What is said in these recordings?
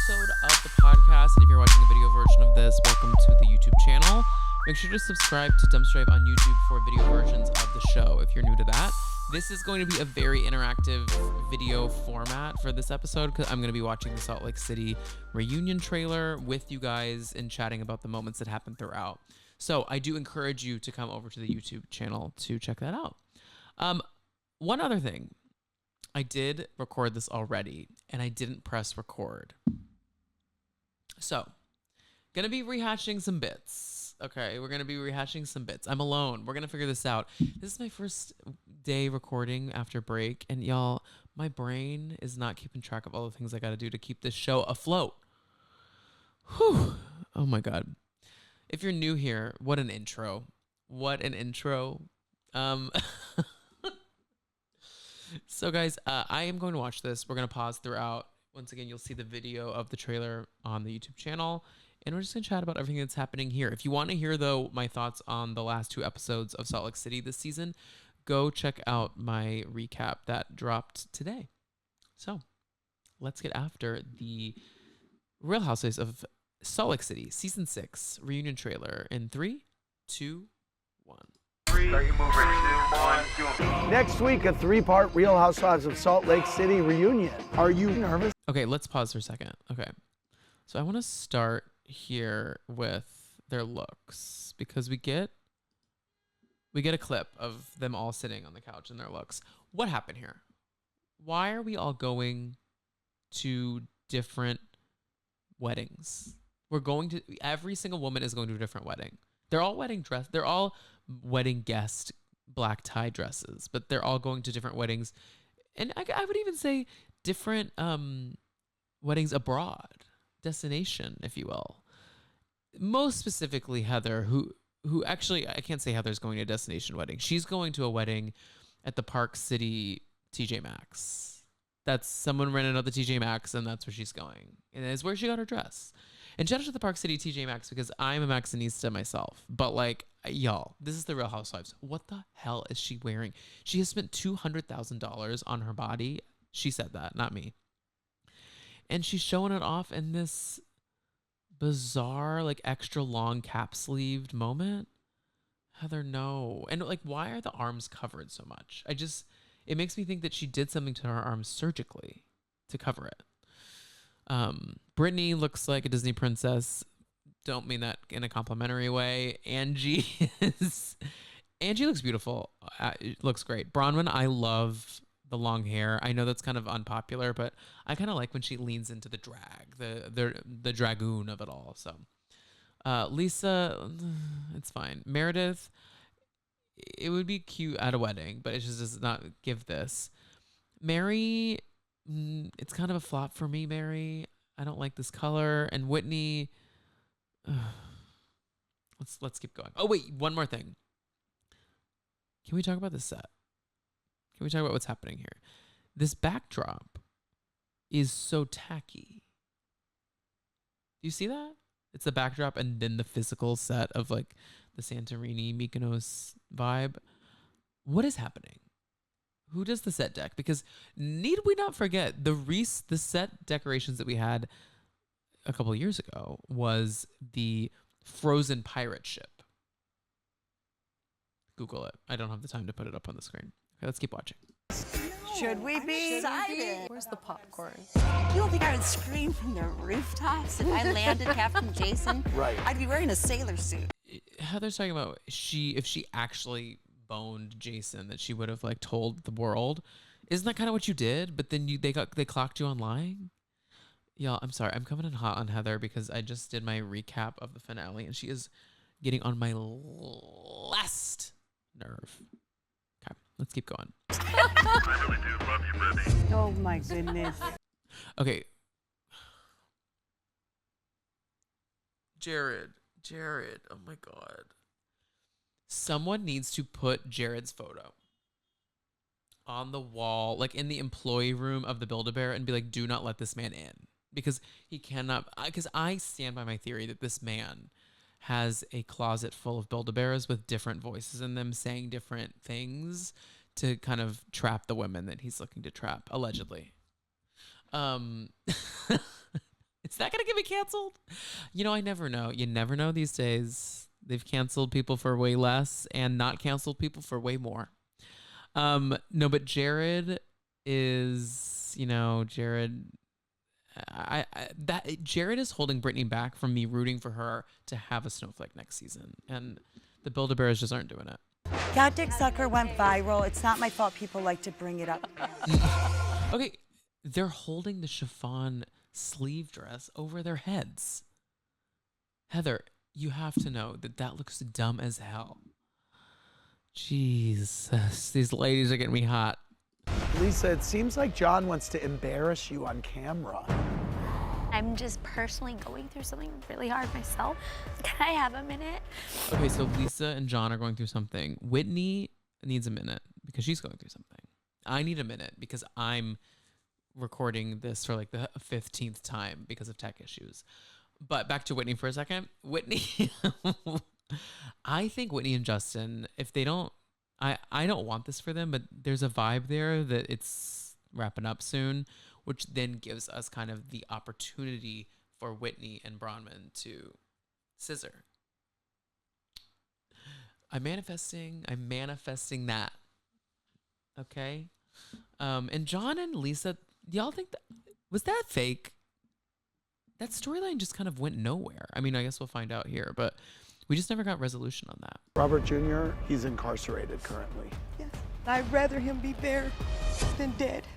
episode of the podcast. And if you're watching a video version of this, welcome to the YouTube channel. Make sure to subscribe to Dumpster Drive on YouTube for video versions of the show if you're new to that. This is going to be a very interactive video format for this episode because I'm going to be watching the Salt Lake City reunion trailer with you guys and chatting about the moments that happened throughout. So I do encourage you to come over to the YouTube channel to check that out. One other thing. I did record this already, and I didn't press record. So, gonna be rehashing some bits. Okay, we're gonna be rehashing some bits. I'm alone. We're gonna figure this out. This is my first day recording after break, and y'all, my brain is not keeping track of all the things I gotta do to keep this show afloat. Whew. Oh my God. If you're new here, what an intro. What an intro. So guys, I am going to watch this. We're going to pause throughout. Once again, you'll see the video of the trailer on the YouTube channel. And we're just going to chat about everything that's happening here. If you want to hear, though, my thoughts on the last 2 episodes of Salt Lake City this season, go check out my recap that dropped today. So let's get after the Real Housewives of Salt Lake City Season 6 reunion trailer in 3, 2, 1. Next week, a 3-part Real Housewives of Salt Lake City reunion. Are you nervous? Okay, let's pause for a second. Okay, so I want to start here with their looks because we get a clip of them all sitting on the couch in their looks. What happened here? Why are we all going to different weddings? Every single woman is going to a different wedding. They're all wedding guest black tie dresses, but they're all going to different weddings. And I would even say different weddings abroad, destination, if you will. Most specifically, Heather, who actually, I can't say Heather's going to a destination wedding. She's going to a wedding at the Park City TJ Maxx. That's someone rented out the TJ Maxx, and that's where she's going. And it's where she got her dress. And shout out to the Park City TJ Maxx because I'm a Maxxinista myself. But like, y'all, this is the Real Housewives. What the hell is she wearing? She has spent $200,000 on her body. She said that, not me. And she's showing it off in this bizarre, like extra long cap sleeved moment. Heather, no. And like, why are the arms covered so much? It makes me think that she did something to her arms surgically to cover it. Brittany looks like a Disney princess. Don't mean that in a complimentary way. Angie looks beautiful. Looks great. Bronwyn, I love the long hair. I know that's kind of unpopular, but I kind of like when she leans into the drag, the dragoon of it all. So, Lisa, it's fine. Meredith, it would be cute at a wedding, but it just does not give this. Mary, it's kind of a flop for me, Mary. I don't like this color. And Whitney, let's keep going. Oh, wait, one more thing. Can we talk about the set? Can we talk about what's happening here? This backdrop is so tacky. Do you see that? It's the backdrop and then the physical set of like the Santorini Mykonos vibe. What is happening? Who does the set deck? Because need we not forget the set decorations that we had a couple of years ago was the frozen pirate ship. Google it. I don't have the time to put it up on the screen. Okay, let's keep watching. Should we be excited? Where's the popcorn? You don't think I would scream from the rooftops if I landed Captain Jason? Right. I'd be wearing a sailor suit. Heather's talking about if she actually boned Jason, that she would have like told the world. Isn't that kind of what you did? But then they clocked you on lying. Y'all, I'm sorry. I'm coming in hot on Heather because I just did my recap of the finale and she is getting on my last nerve. Okay, let's keep going. I really do love you, baby. Oh my goodness. Okay. Jared. Oh my God. Someone needs to put Jared's photo on the wall, like in the employee room of the Build-A-Bear, and be like, do not let this man in. Because he cannot, because I stand by my theory that this man has a closet full of Build-A-Bears with different voices in them saying different things to kind of trap the women that he's looking to trap, allegedly. Is that gonna get me canceled? I never know. You never know these days. They've canceled people for way less and not canceled people for way more. No, but Jared is, Jared. Jared is holding Brittany back from me rooting for her to have a snowflake next season, and the Build-A-Bears just aren't doing it. That dick sucker went viral. It's not my fault people like to bring it up. Okay, they're holding the chiffon sleeve dress over their heads. Heather, you have to know that looks dumb as hell. Jesus, these ladies are getting me hot. Lisa, it seems like John wants to embarrass you on camera. I'm just personally going through something really hard myself. Can I have a minute? Okay, so Lisa and John are going through something. Whitney needs a minute because she's going through something. I need a minute because I'm recording this for like the 15th time because of tech issues. But back to Whitney for a second. Whitney, I think Whitney and Justin, if they don't, I don't want this for them, but there's a vibe there that it's wrapping up soon, which then gives us kind of the opportunity for Whitney and Bronwyn to scissor. I'm manifesting that. Okay? And John and Lisa, y'all think was that fake? That storyline just kind of went nowhere. I mean, I guess we'll find out here, but we just never got resolution on that. Robert Jr., he's incarcerated currently. Yes, I'd rather him be there than dead.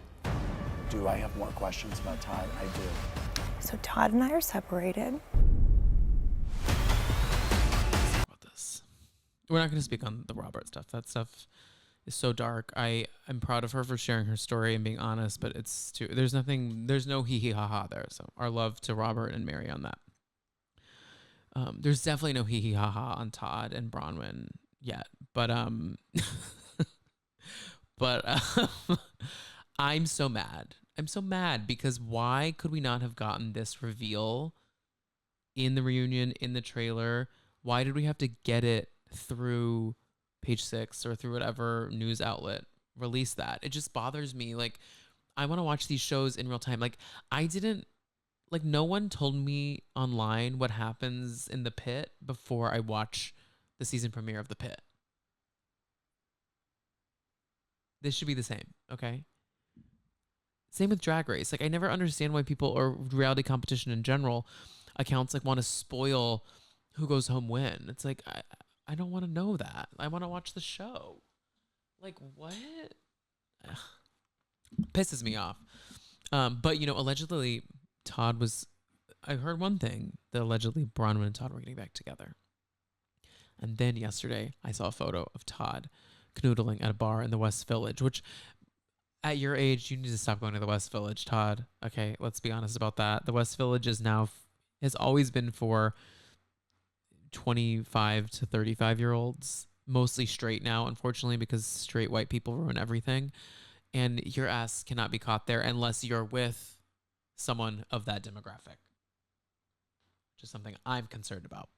Do I have more questions about Todd? I do. So Todd and I are separated. About this. We're not going to speak on the Robert stuff. That stuff is so dark. I'm proud of her for sharing her story and being honest, but it's too, there's no hee hee ha ha there. So our love to Robert and Mary on that. There's definitely no hee hee ha ha on Todd and Bronwyn yet, but I'm so mad. I'm so mad because why could we not have gotten this reveal in the reunion, in the trailer? Why did we have to get it through Page 6 or through whatever news outlet released that? It just bothers me. Like, I want to watch these shows in real time. No one told me online what happens in the pit before I watch the season premiere of the pit. This should be the same, okay? Same with Drag Race. Like, I never understand why people, or reality competition in general, accounts want to spoil who goes home when. It's like, I don't want to know that. I want to watch the show. Like, what? Ugh. Pisses me off. But, allegedly, Todd was, I heard one thing, that allegedly Bronwyn and Todd were getting back together. And then yesterday, I saw a photo of Todd canoodling at a bar in the West Village, which at your age, you need to stop going to the West Village, Todd. Okay, let's be honest about that. The West Village has always been for 25 to 35-year-olds, mostly straight now, unfortunately, because straight white people ruin everything. And your ass cannot be caught there unless you're with someone of that demographic. Which is something I'm concerned about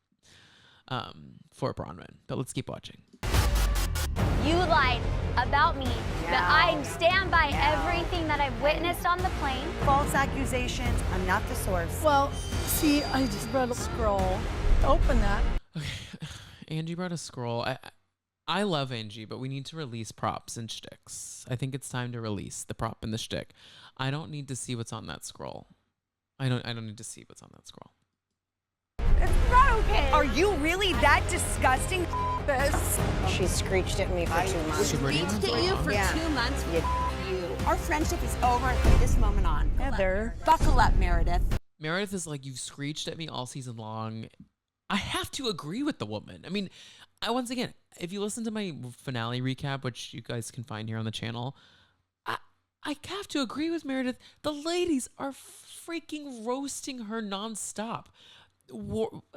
for Bronwyn. But let's keep watching. You lied about me, but I stand by everything that I've witnessed on the plane. False accusations. I'm not the source. Well, see, I just brought a scroll. Open that. Okay, Angie brought a scroll. I love Angie, but we need to release props and shticks. I think it's time to release the prop and the shtick. I don't need to see what's on that scroll. I don't need to see what's on that scroll. It's not okay. Are you really that disgusting? She screeched at me for 2 months. Screeched at you for 2 months? You. Our friendship is over from this moment on. Heather. Buckle up, Meredith. Meredith is like, you've screeched at me all season long. I have to agree with the woman. I mean, once again, if you listen to my finale recap, which you guys can find here on the channel, I have to agree with Meredith. The ladies are freaking roasting her nonstop.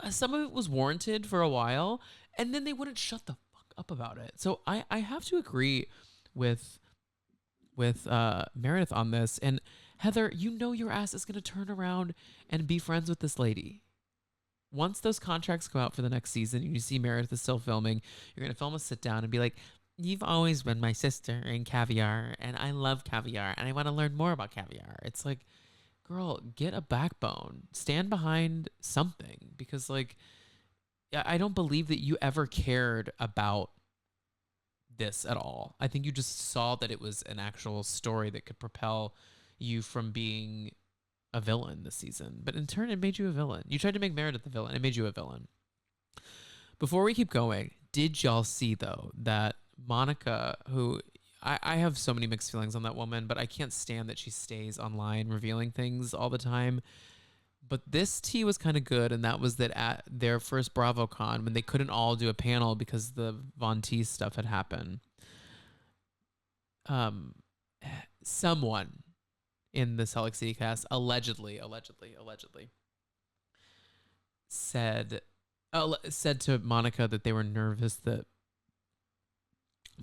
Some of it was warranted for a while, and then they wouldn't shut the fuck up about it. So I have to agree with Meredith on this. And Heather, your ass is going to turn around and be friends with this lady. Once those contracts go out for the next season and you see Meredith is still filming, you're going to film a sit down and be like, you've always been my sister in caviar, and I love caviar, and I want to learn more about caviar. It's like, girl, get a backbone. Stand behind something, because like I don't believe that you ever cared about this at all. I think you just saw that it was an actual story that could propel you from being a villain this season. But in turn, it made you a villain. You tried to make Meredith a villain. It made you a villain. Before we keep going, did y'all see, though, that Monica, who I have so many mixed feelings on that woman, but I can't stand that she stays online revealing things all the time. But this tea was kind of good, and that was that at their first BravoCon, when they couldn't all do a panel because the Von Teese stuff had happened, someone in the Salt Lake City cast allegedly said to Monica that they were nervous that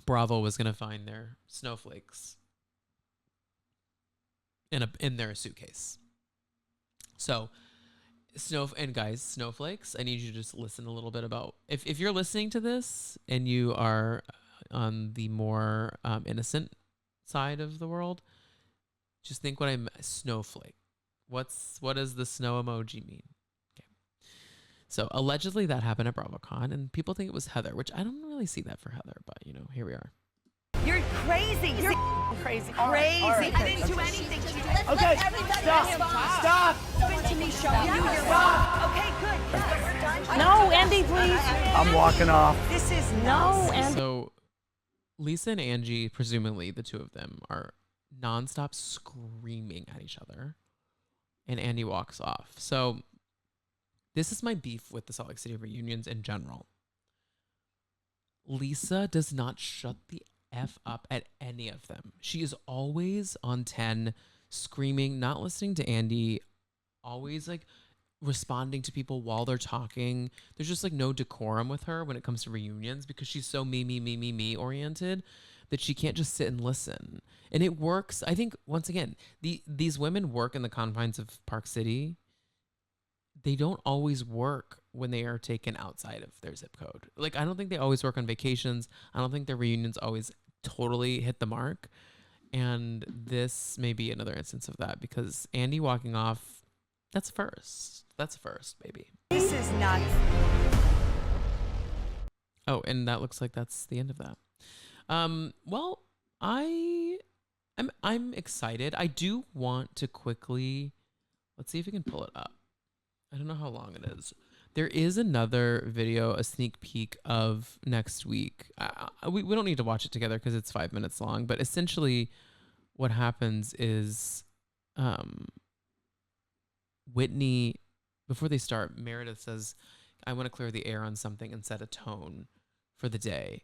Bravo was going to find their snowflakes in their suitcase. So, snowflakes, I need you to just listen a little bit about, if you're listening to this and you are on the more innocent side of the world, just think snowflake. What does the snow emoji mean? Okay. So allegedly that happened at BravoCon, and people think it was Heather, which I don't really see that for Heather, but here we are. You're crazy. You're crazy. Crazy. I didn't do anything to you. Okay, stop. Open to me, show you your wrong. Okay, good. We're done. No, Andy, please. I'm walking off. This is No, nuts. Andy. So Lisa and Angie, presumably the two of them, are nonstop screaming at each other, and Andy walks off. So this is my beef with the Salt Lake City reunions in general. Lisa does not shut the F up at any of them. She is always on 10, screaming, not listening to Andy, always like responding to people while they're talking. There's just like no decorum with her when it comes to reunions, because she's so me oriented that she can't just sit and listen. And it works. I think, once again, these women work in the confines of Park City. They don't always work when they are taken outside of their zip code. Like, I don't think they always work on vacations. I don't think their reunions always totally hit the mark. And this may be another instance of that, because Andy walking off, that's first. That's first, baby. This is nuts. Oh, and that looks like that's the end of that. Well, I'm excited. I do want to quickly, let's see if we can pull it up. I don't know how long it is. There is another video, a sneak peek of next week. We don't need to watch it together because it's 5 minutes long. But essentially, what happens is, Whitney, before they start, Meredith says, "I want to clear the air on something and set a tone for the day."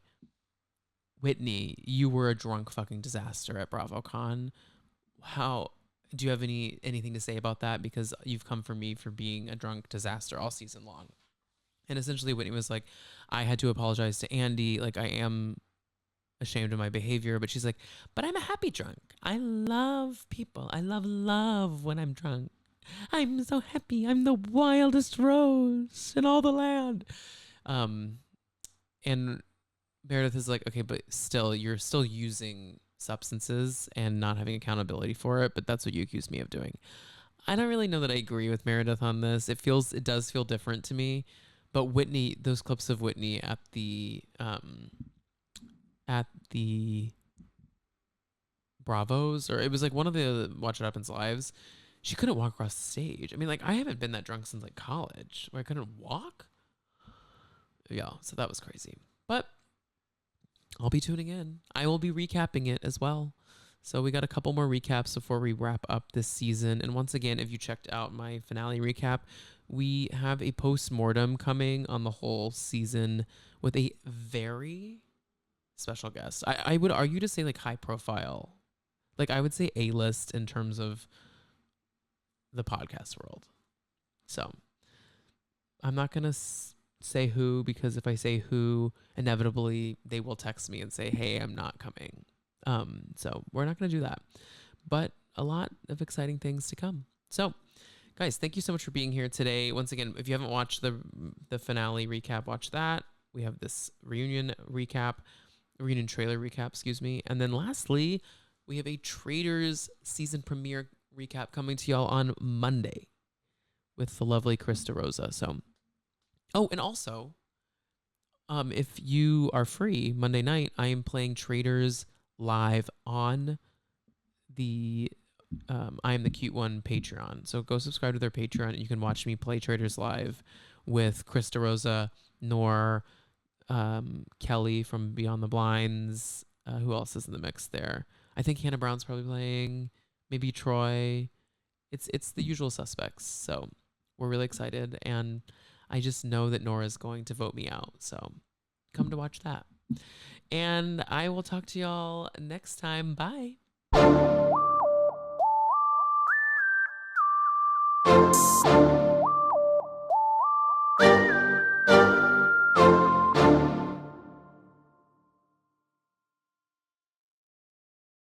Whitney, you were a drunk fucking disaster at BravoCon. How do you have anything to say about that? Because you've come for me for being a drunk disaster all season long. And essentially Whitney was like, I had to apologize to Andy. Like, I am ashamed of my behavior. But she's like, but I'm a happy drunk. I love people. I love when I'm drunk. I'm so happy. I'm the wildest rose in all the land. And Meredith is like, okay, but still, you're still using substances and not having accountability for it, but that's what you accused me of doing. I don't really know that I agree with Meredith on this. It does feel different to me. But Whitney, those clips of Whitney at the Bravos, or it was like one of the Watch It Happens lives, she couldn't walk across the stage. I mean, like, I haven't been that drunk since like college where I couldn't walk. Yeah, so that was crazy. But I'll be tuning in. I will be recapping it as well. So we got a couple more recaps before we wrap up this season. And once again, if you checked out my finale recap, we have a post-mortem coming on the whole season with a very special guest. I would argue to say like high profile. Like, I would say A-list in terms of the podcast world. So I'm not going to say who, because if I say who, inevitably they will text me and say, hey, I'm not coming. So we're not going to do that, but a lot of exciting things to come. So guys, thank you so much for being here today. Once again, if you haven't watched the finale recap, watch that. We have this reunion trailer recap, excuse me. And then lastly, we have a Traitors season premiere recap coming to y'all on Monday with the lovely Krista Rosa. So, oh, and also, if you are free Monday night, I am playing Traders live on the I Am the Cute One Patreon. So go subscribe to their Patreon and you can watch me play Traders live with Krista Rosa, Nor, Kelly from Beyond the Blinds. Who else is in the mix there? I think Hannah Brown's probably playing, maybe Troy. It's the usual suspects. So we're really excited, and I just know that Nora's going to vote me out. So come to watch that. And I will talk to y'all next time. Bye.